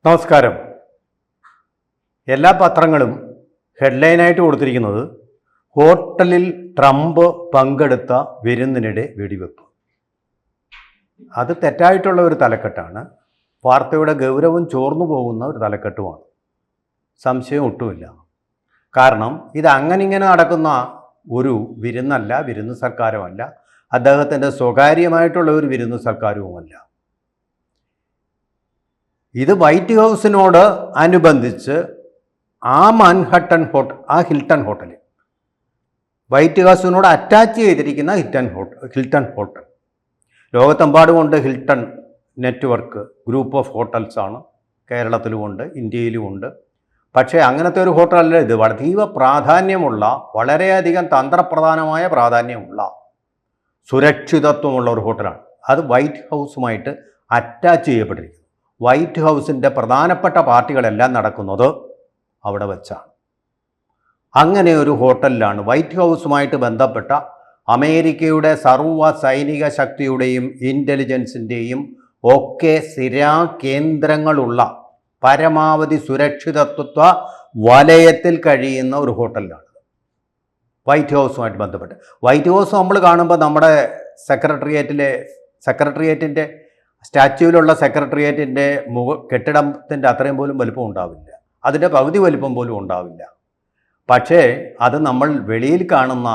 നമസ്കാരം. എല്ലാ പത്രങ്ങളും ഹെഡ്ലൈനായിട്ട് കൊടുത്തിരിക്കുന്നത് ഹോട്ടലിൽ ട്രംപ് പങ്കെടുത്ത വിരുന്നിനിടെ വെടിവെപ്പ്. അത് തെറ്റായിട്ടുള്ള ഒരു തലക്കെട്ടാണ്. വാർത്തയുടെ ഗൗരവം ചോർന്നു പോകുന്ന ഒരു തലക്കെട്ടുമാണ്. സംശയം ഒട്ടുമില്ല. കാരണം ഇത് അങ്ങനെ നടക്കുന്ന ഒരു വിരുന്നല്ല, വിരുന്ന് സൽക്കാരമല്ല, അദ്ദേഹത്തിൻ്റെ സ്വകാര്യമായിട്ടുള്ള ഒരു വിരുന്ന് സൽക്കാരവുമല്ല. ഇത് വൈറ്റ് ഹൗസിനോട് അനുബന്ധിച്ച് ഹിൽട്ടൺ ഹോട്ടൽ, വൈറ്റ് ഹൗസിനോട് അറ്റാച്ച് ചെയ്തിരിക്കുന്ന ഹിൽട്ടൺ ഹോട്ടൽ. ലോകത്തെമ്പാടുമുണ്ട് ഹിൽട്ടൺ നെറ്റ്വർക്ക് ഗ്രൂപ്പ് ഓഫ് ഹോട്ടൽസാണ്. കേരളത്തിലുമുണ്ട്, ഇന്ത്യയിലുമുണ്ട്. പക്ഷേ അങ്ങനത്തെ ഒരു ഹോട്ടലല്ല ഇത്. അതീവ പ്രാധാന്യമുള്ള, വളരെയധികം തന്ത്രപ്രധാനമായ പ്രാധാന്യമുള്ള, സുരക്ഷിതത്വമുള്ള ഒരു ഹോട്ടലാണ്. അത് വൈറ്റ് ഹൗസുമായിട്ട് അറ്റാച്ച് ചെയ്യപ്പെട്ടിരിക്കുന്നു. വൈറ്റ് ഹൗസിൻ്റെ പ്രധാനപ്പെട്ട പാർട്ടികളെല്ലാം നടക്കുന്നത് അവിടെ വെച്ചാണ്. അങ്ങനെ ഒരു ഹോട്ടലിലാണ് വൈറ്റ് ഹൗസുമായിട്ട് ബന്ധപ്പെട്ട അമേരിക്കയുടെ സർവ്വ സൈനിക ശക്തിയുടെയും ഇൻ്റലിജൻസിൻ്റെയും ഒക്കെ സ്ഥിരാ കേന്ദ്രങ്ങളുള്ള പരമാവധി സുരക്ഷിതത്വ വലയത്തിൽ കഴിയുന്ന ഒരു ഹോട്ടലിലാണ് വൈറ്റ് ഹൗസുമായിട്ട് ബന്ധപ്പെട്ട്. വൈറ്റ് ഹൗസ് നമ്മൾ കാണുമ്പോൾ നമ്മുടെ സെക്രട്ടേറിയറ്റിൻ്റെ സ്റ്റാച്യൂവിലുള്ള സെക്രട്ടേറിയറ്റിൻ്റെ കെട്ടിടത്തിൻ്റെ അത്രയും പോലും വലിപ്പം ഉണ്ടാവില്ല, അതിൻ്റെ പകുതി വലിപ്പം പോലും ഉണ്ടാവില്ല. പക്ഷേ അത് നമ്മൾ വെളിയിൽ കാണുന്ന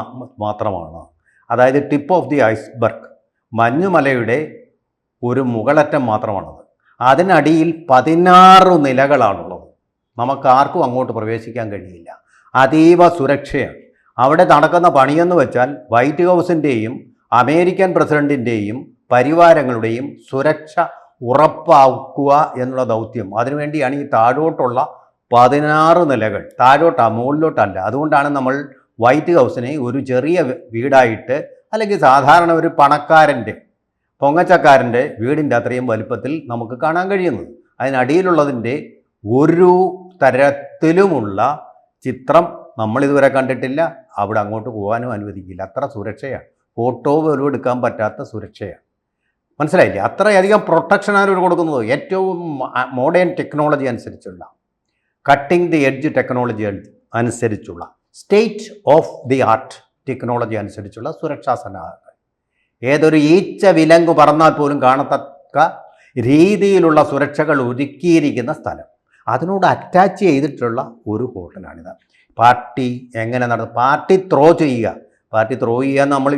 മാത്രമാണ്. അതായത് ടിപ്പ് ഓഫ് ദി ഐസ്ബർഗ്, മഞ്ഞുമലയുടെ ഒരു മുകളറ്റം മാത്രമാണത്. അതിനടിയിൽ 16 നിലകളാണുള്ളത്. നമുക്ക് ആർക്കും അങ്ങോട്ട് പ്രവേശിക്കാൻ കഴിയില്ല. അതീവ സുരക്ഷയാണ്. അവിടെ നടക്കുന്ന പണിയെന്ന് വെച്ചാൽ വൈറ്റ് ഹൗസിൻ്റെയും അമേരിക്കൻ പ്രസിഡൻറ്റിൻ്റെയും പരിവാരങ്ങളുടെയും സുരക്ഷ ഉറപ്പാക്കുക എന്നുള്ള ദൗത്യം. അതിനുവേണ്ടിയാണ് ഈ താഴോട്ടുള്ള 16 നിലകൾ. മുകളിലോട്ടല്ല. അതുകൊണ്ടാണ് നമ്മൾ വൈറ്റ് ഹൗസിനെ ഒരു ചെറിയ വീടായിട്ട്, അല്ലെങ്കിൽ സാധാരണ ഒരു പണക്കാരൻ്റെ, പൊങ്ങച്ചക്കാരൻ്റെ വീടിൻ്റെ അത്രയും വലുപ്പത്തിൽ നമുക്ക് കാണാൻ കഴിയുന്നത്. അതിനടിയിലുള്ളതിൻ്റെ ഒരു തരത്തിലുമുള്ള ചിത്രം നമ്മളിതുവരെ കണ്ടിട്ടില്ല. അവിടെ അങ്ങോട്ട് പോകാനും അനുവദിക്കില്ല. അത്ര സുരക്ഷയാണ്. ഫോട്ടോ പോലും എടുക്കാൻ പറ്റാത്ത സുരക്ഷയാണ്. മനസ്സിലായില്ലേ? അത്രയധികം പ്രൊട്ടക്ഷനാണ് ഇവർ കൊടുക്കുന്നത്. ഏറ്റവും മോഡേൺ ടെക്നോളജി അനുസരിച്ചുള്ള, കട്ടിംഗ് ദി എഡ്ജ് ടെക്നോളജി അനുസരിച്ചുള്ള, state of the art technology അനുസരിച്ചുള്ള സുരക്ഷാ സന്നാഹങ്ങൾ. ഏതൊരു ഈച്ച വിലങ്ങ് പറന്നാൽ പോലും കാണത്തക്ക രീതിയിലുള്ള സുരക്ഷകൾ ഒരുക്കിയിരിക്കുന്ന സ്ഥലം. അതിനോട് അറ്റാച്ച് ചെയ്തിട്ടുള്ള ഒരു ഹോട്ടലാണിത്. പാർട്ടി എങ്ങനെ നടത്തും? പാർട്ടി ത്രോ ചെയ്യുക എന്ന് നമ്മൾ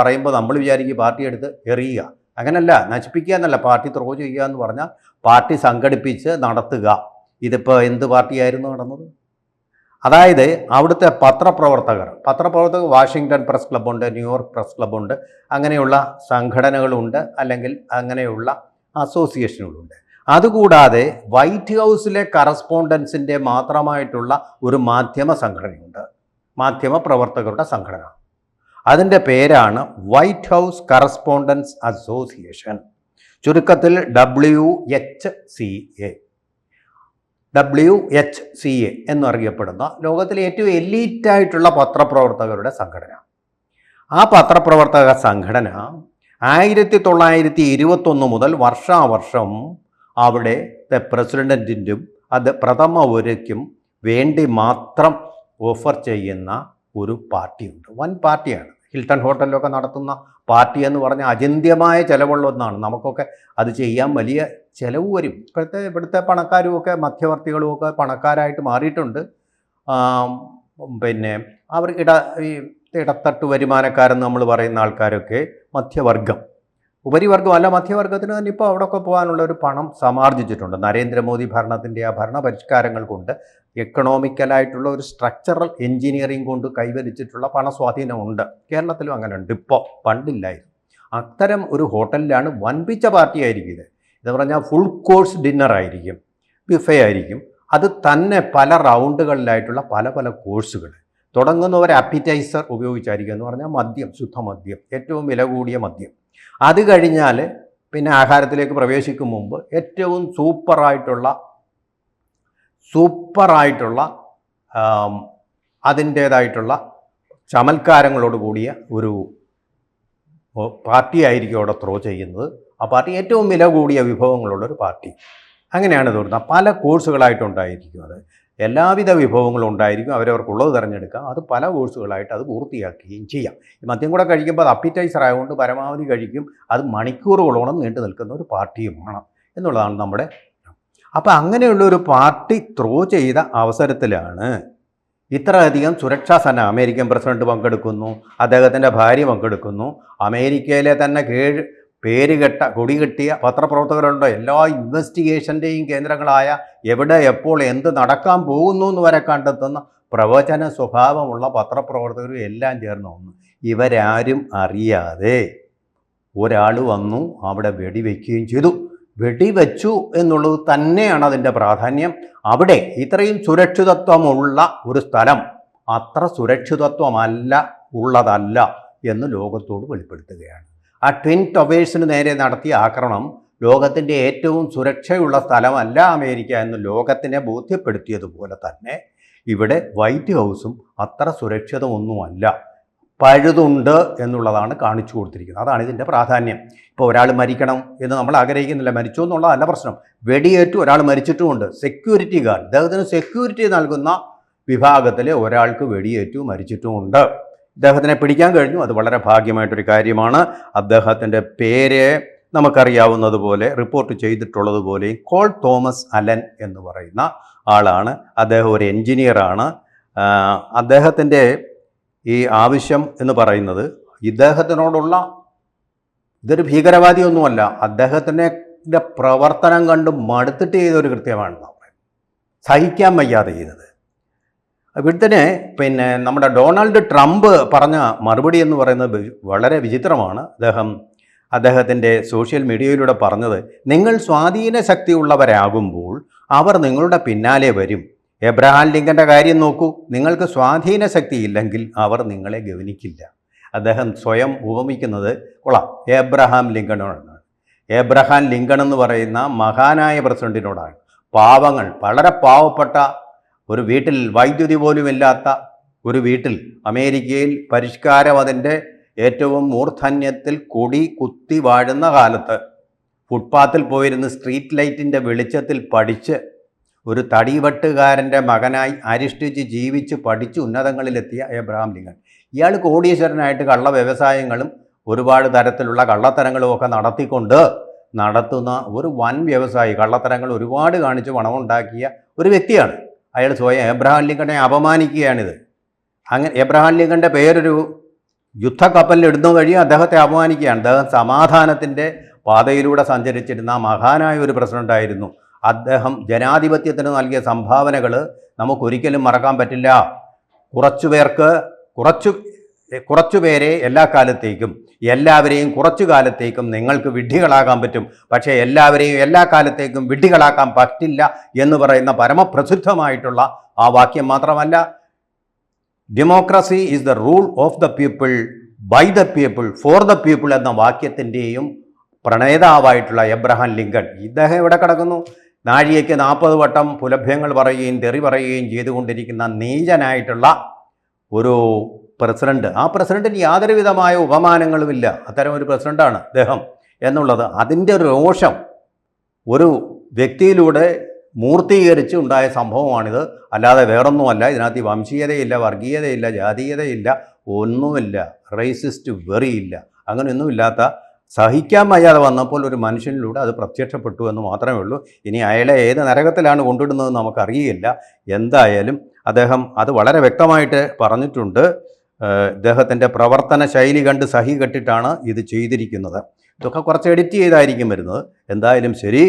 പറയുമ്പോൾ നമ്മൾ വിചാരിക്കും പാർട്ടി എടുത്ത് എറിയുക. അങ്ങനല്ല, നശിപ്പിക്കുക എന്നല്ല. പാർട്ടി ത്രോ ചെയ്യുക എന്ന് പറഞ്ഞാൽ പാർട്ടി സംഘടിപ്പിച്ച് നടത്തുക. ഇതിപ്പോൾ എന്ത് പാർട്ടിയായിരുന്നു നടന്നത്? അതായത് അവിടുത്തെ പത്രപ്രവർത്തകർ വാഷിങ്ടൺ പ്രസ് ക്ലബ്ബുണ്ട്, ന്യൂയോർക്ക് പ്രസ് ക്ലബ്ബുണ്ട്, അങ്ങനെയുള്ള സംഘടനകളുണ്ട്, അല്ലെങ്കിൽ അങ്ങനെയുള്ള അസോസിയേഷനുകളുണ്ട്. അതുകൂടാതെ വൈറ്റ് ഹൗസിലെ കറസ്പോണ്ടൻസിൻ്റെ മാത്രമായിട്ടുള്ള ഒരു മാധ്യമ സംഘടനയുണ്ട്, മാധ്യമ പ്രവർത്തകരുടെ സംഘടന. അതിൻ്റെ പേരാണ് വൈറ്റ് ഹൗസ് കറസ്പോണ്ടൻസ് അസോസിയേഷൻ, ചുരുക്കത്തിൽ WHCA എന്നറിയപ്പെടുന്ന ലോകത്തിലെ ഏറ്റവും എലീറ്റായിട്ടുള്ള പത്രപ്രവർത്തകരുടെ സംഘടന. ആ പത്രപ്രവർത്തക സംഘടന 1921 മുതൽ വർഷാവർഷം അവിടുത്തെ പ്രസിഡൻറ്റിനും പ്രഥമ ഊരയ്ക്കും വേണ്ടി മാത്രം ഓഫർ ചെയ്യുന്ന ഒരു പാർട്ടിയുണ്ട്. വൻ പാർട്ടിയാണ്. ഹിൽട്ടൺ ഹോട്ടലിലൊക്കെ നടത്തുന്ന പാർട്ടി എന്ന് പറഞ്ഞാൽ അചിന്ത്യമായ ചിലവുള്ള ഒന്നാണ്. നമുക്കൊക്കെ അത് ചെയ്യാൻ വലിയ ചിലവ് വരും. ഇവിടുത്തെ പണക്കാരുമൊക്കെ, മധ്യവർത്തികളുമൊക്കെ പണക്കാരായിട്ട് മാറിയിട്ടുണ്ട്. പിന്നെ അവർ ഇടത്തട്ട് വരുമാനക്കാരെന്ന് നമ്മൾ പറയുന്ന ആൾക്കാരൊക്കെ മധ്യവർഗം, ഉപരിവർഗമല്ല, മധ്യവർഗത്തിന് തന്നെ ഇപ്പോൾ അവിടെയൊക്കെ പോകാനുള്ള ഒരു പണം സമാർജിച്ചിട്ടുണ്ട്. നരേന്ദ്രമോദി ഭരണത്തിൻ്റെ ആ ഭരണ പരിഷ്കാരങ്ങൾ കൊണ്ട് എക്കണോമിക്കലായിട്ടുള്ള ഒരു സ്ട്രക്ചറൽ എൻജിനീയറിംഗ് കൊണ്ട് കൈവരിച്ചിട്ടുള്ള പണസ്വാധീനമുണ്ട്. കേരളത്തിലും അങ്ങനെ ഉണ്ട്. ഇപ്പോൾ പണ്ടില്ലായിരുന്നു. അത്തരം ഒരു ഹോട്ടലിലാണ് വൻപിച്ച പാർട്ടിയായിരിക്കും ഇത്. എന്ന് പറഞ്ഞാൽ ഫുൾ കോഴ്സ് ഡിന്നർ ആയിരിക്കും, ബിഫേ ആയിരിക്കും. അത് തന്നെ പല റൗണ്ടുകളിലായിട്ടുള്ള പല കോഴ്സുകൾ. തുടങ്ങുന്നവർ അപ്പിറ്റൈസർ ഉപയോഗിച്ചായിരിക്കും. എന്ന് പറഞ്ഞാൽ മദ്യം, ശുദ്ധമദ്യം, ഏറ്റവും വില കൂടിയ മദ്യം. അത് കഴിഞ്ഞാൽ പിന്നെ ആഹാരത്തിലേക്ക് പ്രവേശിക്കും മുമ്പ് ഏറ്റവും സൂപ്പറായിട്ടുള്ള അതിൻ്റേതായിട്ടുള്ള ചമൽക്കാരങ്ങളോട് കൂടിയ ഒരു പാർട്ടി ആയിരിക്കും അവിടെ ത്രോ ചെയ്യുന്നത്. ആ പാർട്ടി ഏറ്റവും വില കൂടിയ വിഭവങ്ങളുള്ളൊരു പാർട്ടി. അങ്ങനെയാണ് തോന്നുന്നത്. പല കോഴ്സുകളായിട്ടുണ്ടായിരിക്കും അത്. എല്ലാവിധ വിഭവങ്ങളും ഉണ്ടായിരിക്കും, അവരവർക്കുള്ളത് തിരഞ്ഞെടുക്കാം. അത് പല കോഴ്സുകളായിട്ട് അത് പൂർത്തിയാക്കുകയും ചെയ്യാം. ഈ മദ്യം കൂടെ കഴിക്കുമ്പോൾ അത് അപ്പിറ്റൈസർ ആയതുകൊണ്ട് പരമാവധി കഴിക്കും. അത് മണിക്കൂറുകളോളം നീണ്ടു നിൽക്കുന്ന ഒരു പാർട്ടിയുമാണ് എന്നുള്ളതാണ് നമ്മുടെ. അപ്പോൾ അങ്ങനെയുള്ളൊരു പാർട്ടി ത്രോ ചെയ്ത അവസരത്തിലാണ് ഇത്രയധികം സുരക്ഷാ സേന, അമേരിക്കൻ പ്രസിഡന്റ് പങ്കെടുക്കുന്നു, അദ്ദേഹത്തിൻ്റെ ഭാര്യ പങ്കെടുക്കുന്നു, അമേരിക്കയിലെ തന്നെ പേരുകെട്ട കൊടികെട്ടിയ പത്രപ്രവർത്തകരുണ്ട്, എല്ലാ ഇൻവെസ്റ്റിഗേഷൻ്റെയും കേന്ദ്രങ്ങളായ എവിടെ എപ്പോൾ എന്ത് നടക്കാൻ പോകുന്നു എന്ന് വരെ കണ്ടെത്തുന്ന പ്രവചന സ്വഭാവമുള്ള പത്രപ്രവർത്തകരും എല്ലാം ചേർന്ന് വന്നു. ഇവരാരും അറിയാതെ ഒരാൾ വന്നു അവിടെ വെടിവെക്കുകയും ചെയ്തു. വെടിവെച്ചു എന്നുള്ളത് തന്നെയാണ് അതിൻ്റെ പ്രാധാന്യം. അവിടെ ഇത്രയും സുരക്ഷിതത്വമുള്ള ഒരു സ്ഥലം അത്ര സുരക്ഷിതത്വമല്ല ഉള്ളതല്ല എന്ന് ലോകത്തോട് വെളിപ്പെടുത്തുകയാണ്. ആ ട്വിൻ ടവേഴ്സിന് നേരെ നടത്തിയ ആക്രമണം ലോകത്തിൻ്റെ ഏറ്റവും സുരക്ഷയുള്ള സ്ഥലമല്ല അമേരിക്ക എന്ന് ലോകത്തിനെ ബോധ്യപ്പെടുത്തിയതുപോലെ തന്നെ ഇവിടെ വൈറ്റ് ഹൗസും അത്ര സുരക്ഷിതമൊന്നുമല്ല, പഴുതുണ്ട് എന്നുള്ളതാണ് കാണിച്ചു കൊടുത്തിരിക്കുന്നത്. അതാണ് ഇതിൻ്റെ പ്രാധാന്യം. ഇപ്പോൾ ഒരാൾ മരിക്കണം എന്ന് നമ്മൾ ആഗ്രഹിക്കുന്നില്ല, മരിച്ചു എന്നുള്ളതല്ല പ്രശ്നം. വെടിയേറ്റു, ഒരാൾ മരിച്ചിട്ടുമുണ്ട്. സെക്യൂരിറ്റി ഗാർഡ്, അദ്ദേഹത്തിന് സെക്യൂരിറ്റി നൽകുന്ന വിഭാഗത്തിലെ ഒരാൾക്ക് വെടിയേറ്റു, മരിച്ചിട്ടുമുണ്ട്. ഇദ്ദേഹത്തിനെ പിടിക്കാൻ കഴിഞ്ഞു, അത് വളരെ ഭാഗ്യമായിട്ടൊരു കാര്യമാണ്. അദ്ദേഹത്തിൻ്റെ പേര് നമുക്കറിയാവുന്നതുപോലെ റിപ്പോർട്ട് ചെയ്തിട്ടുള്ളതുപോലെ കോൾ തോമസ് അലൻ എന്ന് പറയുന്ന ആളാണ്. അദ്ദേഹം ഒരു എൻജിനീയറാണ്. അദ്ദേഹത്തിൻ്റെ ഈ ആവശ്യം എന്ന് പറയുന്നത് ഇദ്ദേഹത്തിനോടുള്ള, ഇതൊരു ഭീകരവാദിയൊന്നുമല്ല, അദ്ദേഹത്തിൻ്റെ പ്രവർത്തനം കണ്ട് മടുത്തിട്ട് ചെയ്തൊരു കൃത്യമാണെന്ന് പറയുന്നത്, സഹിക്കാൻ വയ്യാതെ ചെയ്തത്. ഇവിടുത്തെ നമ്മുടെ ഡൊണാൾഡ് ട്രംപ് പറഞ്ഞ മറുപടി എന്ന് പറയുന്നത് വളരെ വിചിത്രമാണ്. അദ്ദേഹത്തിൻ്റെ സോഷ്യൽ മീഡിയയിലൂടെ പറഞ്ഞത്, നിങ്ങൾ സ്വാധീന ശക്തിയുള്ളവരാകുമ്പോൾ അവർ നിങ്ങളുടെ പിന്നാലെ വരും. എബ്രഹാം ലിങ്കൻ്റെ കാര്യം നോക്കൂ, നിങ്ങൾക്ക് സ്വാധീന ശക്തി ഇല്ലെങ്കിൽ അവർ നിങ്ങളെ ഗവനിക്കില്ല. അദ്ദേഹം സ്വയം ഉപമിക്കുന്നത് കൊള്ളാം, എബ്രഹാം ലിങ്കണോടാണ്. എബ്രഹാം ലിങ്കൺ എന്ന് പറയുന്ന മഹാനായ പ്രസിഡന്റിനോടാണ്. പാവങ്ങൾ, വളരെ പാവപ്പെട്ട ഒരു വീട്ടിൽ, വൈദ്യുതി പോലും ഇല്ലാത്ത ഒരു വീട്ടിൽ, അമേരിക്കയിൽ പരിഷ്കാരം അതിൻ്റെ ഏറ്റവും മൂർധന്യത്തിൽ കൊടി കുത്തി വാഴുന്ന കാലത്ത് ഫുട്പാത്തിൽ പോയിരുന്ന് സ്ട്രീറ്റ് ലൈറ്റിൻ്റെ വെളിച്ചത്തിൽ പഠിച്ച് ഒരു തടിവെട്ടുകാരൻ്റെ മകനായി അരിഷ്ടിച്ച് ജീവിച്ച് പഠിച്ച് ഉന്നതങ്ങളിലെത്തിയ എബ്രഹാം ലിങ്കൺ. ഇയാൾ കോടീശ്വരനായിട്ട് കള്ള വ്യവസായങ്ങളും ഒരുപാട് തരത്തിലുള്ള കള്ളത്തരങ്ങളും ഒക്കെ നടത്തുന്ന ഒരു വൻ വ്യവസായി, കള്ളത്തരങ്ങൾ ഒരുപാട് കാണിച്ച് പണമുണ്ടാക്കിയ ഒരു വ്യക്തിയാണ്. അയാൾ സ്വയം എബ്രഹാം ലിങ്കണെ അപമാനിക്കുകയാണിത്. അങ്ങനെ എബ്രഹാം ലിങ്കൻ്റെ പേരൊരു യുദ്ധക്കപ്പലിൽ ഇടുന്ന വഴി അദ്ദേഹത്തെ അപമാനിക്കുകയാണ്. അദ്ദേഹം സമാധാനത്തിൻ്റെ പാതയിലൂടെ സഞ്ചരിച്ചിരുന്ന മഹാനായ ഒരു പ്രസിഡൻ്റായിരുന്നു. അദ്ദേഹം ജനാധിപത്യത്തിന് നൽകിയ സംഭാവനകൾ നമുക്കൊരിക്കലും മറക്കാൻ പറ്റില്ല. കുറച്ചുപേരെ എല്ലാ കാലത്തേക്കും, എല്ലാവരെയും കുറച്ചു കാലത്തേക്കും നിങ്ങൾക്ക് വിഡ്ഢികളാക്കാൻ പറ്റും, പക്ഷേ എല്ലാവരെയും എല്ലാ കാലത്തേക്കും വിഡ്ഢികളാക്കാൻ പറ്റില്ല എന്ന് പറയുന്ന പരമപ്രസിദ്ധമായിട്ടുള്ള ആ വാക്യം മാത്രമല്ല, democracy is the rule of the people, by the people, for the people എന്ന വാക്യത്തിൻ്റെയും പ്രണേതാവായിട്ടുള്ള എബ്രഹാം ലിങ്കൺ ഇദ്ദേഹം എവിടെ കിടക്കുന്നു? നാഴികയ്ക്ക് 40 വട്ടം പുലഭ്യങ്ങൾ പറയുകയും തെറി പറയുകയും ചെയ്തുകൊണ്ടിരിക്കുന്ന നീചനായിട്ടുള്ള ഒരു പ്രസിഡന്റ്. ആ പ്രസിഡന്റിന് യാതൊരു വിധമായ ഉപമാനങ്ങളുമില്ല. അത്തരം ഒരു പ്രസിഡന്റാണ് അദ്ദേഹം എന്നുള്ളത്. അതിൻ്റെ രോഷം ഒരു വ്യക്തിയിലൂടെ മൂർത്തീകരിച്ച് ഉണ്ടായ സംഭവമാണിത്. അല്ലാതെ വേറൊന്നുമല്ല. ഇതിനകത്ത് വംശീയതയില്ല, വർഗീയതയില്ല, ജാതീയതയില്ല, ഒന്നുമില്ല, റേസിസ്റ്റ് വെറിയില്ല, അങ്ങനെയൊന്നുമില്ലാത്ത, സഹിക്കാൻ വയ്യാതെ വന്നപ്പോൾ ഒരു മനുഷ്യനിലൂടെ അത് പ്രത്യക്ഷപ്പെട്ടു എന്ന് മാത്രമേ ഉള്ളൂ. ഇനി അയാളെ ഏത് നരകത്തിലാണ് കൊണ്ടിടുന്നതെന്ന് നമുക്കറിയില്ല. എന്തായാലും അദ്ദേഹം അത് വളരെ വ്യക്തമായിട്ട് പറഞ്ഞിട്ടുണ്ട്. ഇദ്ദേഹത്തിൻ്റെ പ്രവർത്തന ശൈലി കണ്ട് സഹി കെട്ടിട്ടാണ് ഇത് ചെയ്തിരിക്കുന്നത്. ഇതൊക്കെ കുറച്ച് എഡിറ്റ് ചെയ്തായിരിക്കും വരുന്നത്. എന്തായാലും ശരി,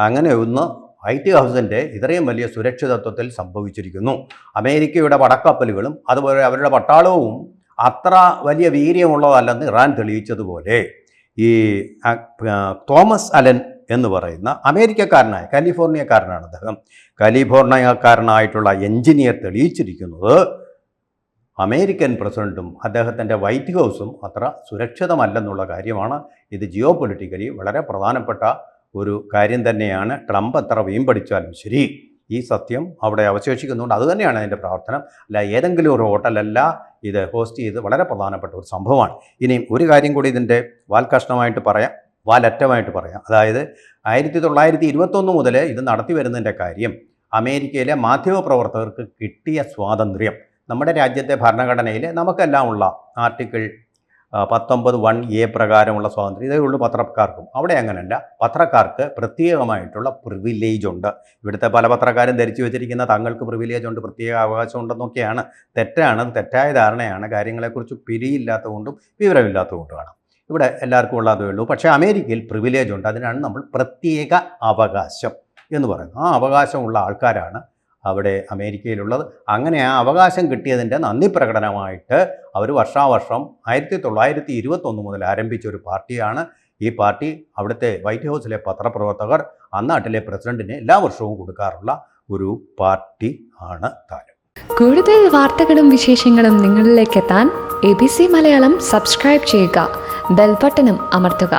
അങ്ങനെ ഒന്ന് വൈറ്റ് ഹൗസിൻ്റെ ഇത്രയും വലിയ സുരക്ഷിതത്വത്തിൽ സംഭവിച്ചിരിക്കുന്നു. അമേരിക്കയുടെ പടക്കപ്പലുകളും അതുപോലെ അവരുടെ പട്ടാളവും അത്ര വലിയ വീര്യമുള്ളതല്ലെന്ന് ഇറാൻ തെളിയിച്ചതുപോലെ ഈ തോമസ് അലൻ എന്ന് പറയുന്ന അമേരിക്കക്കാരനായ, കാലിഫോർണിയക്കാരനാണ് അദ്ദേഹം, കാലിഫോർണിയക്കാരനായിട്ടുള്ള എൻജിനീയർ തെളിയിച്ചിരിക്കുന്നത് അമേരിക്കൻ പ്രസിഡന്റും അദ്ദേഹത്തിൻ്റെ വൈറ്റ് ഹൗസും അത്ര സുരക്ഷിതമല്ലെന്നുള്ള കാര്യമാണ്. ഇത് ജിയോ പൊളിറ്റിക്കലി വളരെ പ്രധാനപ്പെട്ട ഒരു കാര്യം തന്നെയാണ്. ട്രംപ് എത്ര വീമ്പടിച്ചാലും ശരി, ഈ സത്യം അവിടെ അവശേഷിക്കുന്നുണ്ട്. അതുതന്നെയാണ് അതിൻ്റെ പ്രവർത്തനം. അല്ല ഏതെങ്കിലും ഒരു ഹോട്ടലല്ല ഇത് ഹോസ്റ്റ് ചെയ്ത് വളരെ പ്രധാനപ്പെട്ട ഒരു സംഭവമാണ്. ഇനിയും ഒരു കാര്യം കൂടി ഇതിൻ്റെ വാൽക്കഷ്ണമായിട്ട് പറയാം. വാലറ്റമായിട്ട് പറയാം. അതായത് 1921 മുതൽ ഇത് നടത്തി വരുന്നതിൻ്റെ കാര്യം അമേരിക്കയിലെ മാധ്യമപ്രവർത്തകർക്ക് കിട്ടിയ സ്വാതന്ത്ര്യം നമ്മുടെ രാജ്യത്തെ ഭരണഘടനയിൽ നമുക്കെല്ലാം ഉള്ള ആർട്ടിക്കിൾ 19(1)A പ്രകാരമുള്ള സ്വാതന്ത്ര്യം ഇതേ ഉള്ളൂ പത്രക്കാർക്കും. അവിടെ അങ്ങനെയല്ല, പത്രക്കാർക്ക് പ്രത്യേകമായിട്ടുള്ള പ്രിവിലേജ് ഉണ്ട്. ഇവിടുത്തെ പല പത്രക്കാരും ധരിച്ചു വെച്ചിരിക്കുന്ന തങ്ങൾക്ക് പ്രിവിലേജ് ഉണ്ട്, പ്രത്യേക അവകാശം ഉണ്ടെന്നൊക്കെയാണ്. തെറ്റാണ്, തെറ്റായ ധാരണയാണ്. കാര്യങ്ങളെക്കുറിച്ച് പിടിയില്ലാത്തതുകൊണ്ടും വിവരമില്ലാത്തതുകൊണ്ടുമാണ്. ഇവിടെ എല്ലാവർക്കും ഉള്ളതേ ഉള്ളൂ. പക്ഷേ അമേരിക്കയിൽ പ്രിവിലേജ് ഉണ്ട്. അതിനാണ് നമ്മൾ പ്രത്യേക അവകാശം എന്ന് പറയുന്നത്. ആ അവകാശമുള്ള ആൾക്കാരാണ് അവിടെ അമേരിക്കയിലുള്ളത്. അങ്ങനെ ആ അവകാശം കിട്ടിയതിൻ്റെ നന്ദി പ്രകടനമായിട്ട് അവർ വർഷാവർഷം 1921 മുതൽ ആരംഭിച്ച ഒരു പാർട്ടിയാണ്. ഈ പാർട്ടി അവിടുത്തെ വൈറ്റ് ഹൗസിലെ പത്രപ്രവർത്തകർ അന്നാട്ടിലെ പ്രസിഡന്റിന് എല്ലാ വർഷവും കൊടുക്കാറുള്ള ഒരു പാർട്ടി ആണ് താനും. കൂടുതൽ വാർത്തകളും വിശേഷങ്ങളും നിങ്ങളിലേക്ക് എത്താൻ ABC മലയാളം സബ്സ്ക്രൈബ് ചെയ്യുക, ബെൽ ബട്ടണും അമർത്തുക.